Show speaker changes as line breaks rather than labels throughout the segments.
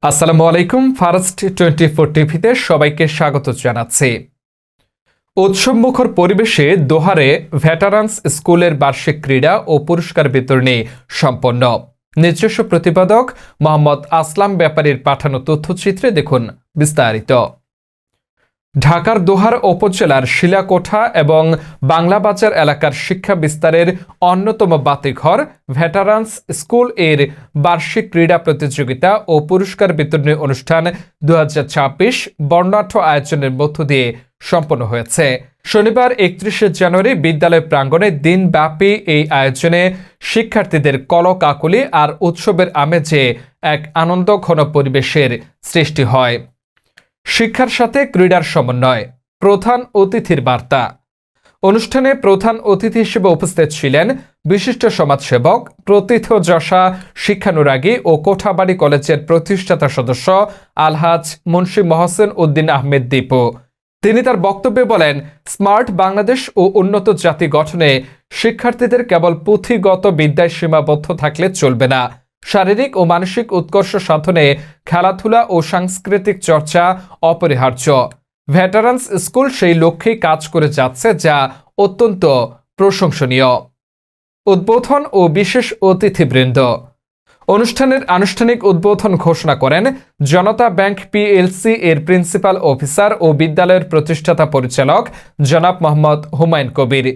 আসসালামু আলাইকুম। ফার্স্ট 24 টিভিতে সবাইকে স্বাগত জানাচ্ছি। উৎসবমুখর পরিবেশে দোহারে ভেটারান্স স্কুলের বার্ষিক ক্রীড়া ও পুরস্কার বিতরণী সম্পন্ন। নিজস্ব প্রতিপাদক মোহাম্মদ আসলাম ব্যাপারীর পাঠানো তথ্যচিত্রে দেখুন বিস্তারিত। ঢাকার দোহার উপজেলার শিলাকোঠা এবং বাংলাবাজার এলাকার শিক্ষা বিস্তারের অন্যতম বাতিঘর ভেটারান্স স্কুল এর বার্ষিক ক্রীড়া প্রতিযোগিতা ও পুরস্কার বিতরণী অনুষ্ঠান 2026 বর্ণাঢ্য আয়োজনের মধ্য দিয়ে সম্পন্ন হয়েছে। শনিবার 31 জানুয়ারি বিদ্যালয় প্রাঙ্গণে দিনব্যাপী এই আয়োজনে শিক্ষার্থীদের কলকাকলি আর উৎসবের আমেজে এক আনন্দঘন পরিবেশের সৃষ্টি হয়। শিক্ষার সাথে ক্রীড়ার সমন্বয়, প্রধান অতিথির বার্তা। অনুষ্ঠানে প্রধান অতিথি হিসেবে উপস্থিত ছিলেন বিশিষ্ট সমাজসেবক, প্রথিতযশা শিক্ষানুরাগী ও কোঠাবাড়ি কলেজের প্রতিষ্ঠাতা সদস্য আলহাজ মুন্সি মহসেন উদ্দিন আহমেদ দীপু। তিনি তার বক্তব্যে বলেন, স্মার্ট বাংলাদেশ ও উন্নত জাতি গঠনে শিক্ষার্থীদের কেবল পুঁথিগত বিদ্যায় সীমাবদ্ধ থাকলে চলবে না। শারীরিক ও মানসিক উৎকর্ষ সাধনে খেলাধুলা ও সাংস্কৃতিক চর্চা অপরিহার্য। ভেটারান্স স্কুল সেই লক্ষ্যেই কাজ করে যাচ্ছে, যা অত্যন্ত প্রশংসনীয়। উদ্বোধন ও বিশেষ অতিথিবৃন্দ। অনুষ্ঠানের আনুষ্ঠানিক উদ্বোধন ঘোষণা করেন জনতা ব্যাংক পিএলসি এর প্রিন্সিপাল অফিসার ও বিদ্যালয়ের প্রতিষ্ঠাতা পরিচালক জনাব মোহাম্মদ হুমায়ুন কবির।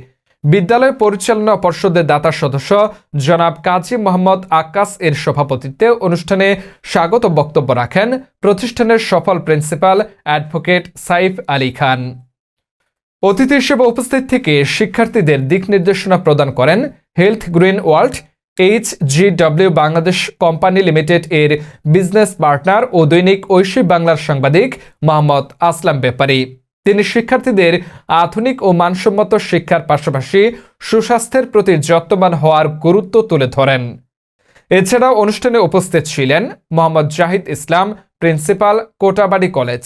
বিদ্যালয় পরিচালনা পর্ষদের দাতা সদস্য জনাব কাজী মোহাম্মদ আকাশ এর সভাপতিত্বে অনুষ্ঠানে স্বাগত বক্তব্য রাখেন প্রতিষ্ঠানের সফল প্রিন্সিপাল অ্যাডভোকেট সাইফ আলী খান। অতিথি হিসেবে উপস্থিত থেকে শিক্ষার্থীদের দিক নির্দেশনা প্রদান করেন health green world HGW Bangladesh company limited এর বিজনেস পার্টনার ও দৈনিক ঐশী বাংলার সাংবাদিক মোহাম্মদ আসলাম ব্যাপারী। তিনি শিক্ষার্থীদের আধুনিক ও মানসম্মত শিক্ষার পাশাপাশি সুস্বাস্থ্যের প্রতি যত্নবান হওয়ার গুরুত্ব তুলে ধরেন। এছাড়াও অনুষ্ঠানে উপস্থিত ছিলেন মোহাম্মদ জাহিদ ইসলাম, প্রিন্সিপাল, কোটাবাড়ি কলেজ।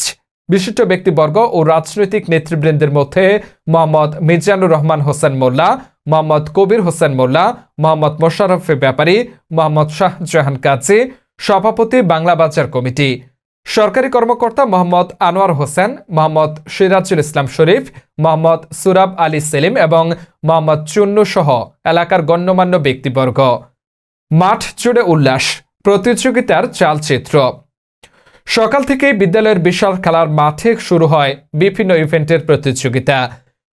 বিশিষ্ট ব্যক্তিবর্গ ও রাজনৈতিক নেতৃবৃন্দের মধ্যে মোহাম্মদ মিজানুর রহমান হোসেন মোল্লা, মোহাম্মদ কবির হোসেন মোল্লা, মোহাম্মদ মোশাররফ ব্যাপারী, মোহাম্মদ শাহজাহান কাজী, সভাপতি বাংলা বাজার কমিটি, সরকারি কর্মকর্তা মোহাম্মদ আনোয়ার হোসেন, মোহাম্মদ সিরাজুল ইসলাম শরীফ, মোহাম্মদ সুরাব আলী সেলিম এবং মোহাম্মদ চুন্নু সহ এলাকার গণ্যমান্য ব্যক্তিবর্গ। মাঠ জুড়ে উল্লাস, প্রতিযোগিতার চালচিত্র। সকাল থেকেই বিদ্যালয়ের বিশাল খেলার মাঠে শুরু হয় বিভিন্ন ইভেন্টের প্রতিযোগিতা।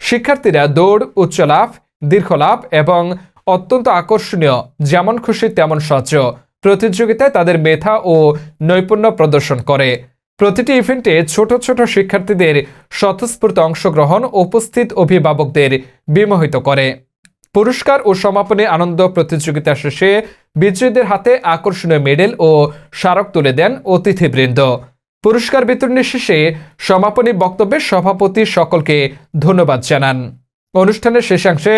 শিক্ষার্থীরা দৌড়, উচ্চলাফ, দীর্ঘলাফ এবং অত্যন্ত আকর্ষণীয় যেমন খুশি তেমন সহজ প্রতিযোগিতায় তাদের মেধা ও নৈপুণ্য প্রদর্শন করে। প্রতিটি ইভেন্টে ছোট ছোট শিক্ষার্থীদের স্বতঃস্ফূর্ত অংশগ্রহণ উপস্থিত অভিভাবকদের বিমোহিত করে। পুরস্কার ও সমাপনী আনন্দ প্রতিযোগিতা শেষে বিজয়ীদের হাতে আকর্ষণীয় মেডেল ও স্মারক তুলে দেন অতিথিবৃন্দ। পুরস্কার বিতরণী শেষে সমাপনী বক্তব্যে সভাপতি সকলকে ধন্যবাদ জানান। অনুষ্ঠানের শেষাংশে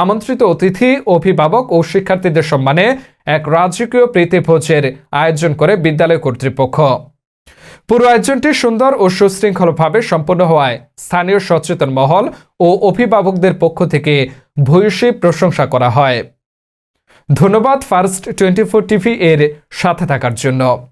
আমন্ত্রিত অতিথি, অভিভাবক ও শিক্ষার্থীদের সম্মানে এক রাজকীয় প্রীতিভোজের আয়োজন করে বিদ্যালয় কর্তৃপক্ষ। পুরো আয়োজনটি সুন্দর ও সুশৃঙ্খলভাবে সম্পন্ন হওয়ায় স্থানীয় সচেতন মহল ও অভিভাবকদের পক্ষ থেকে ভূয়সী প্রশংসা করা হয়। ধন্যবাদ ফার্স্ট 24 টিভি এর সাথে থাকার জন্য।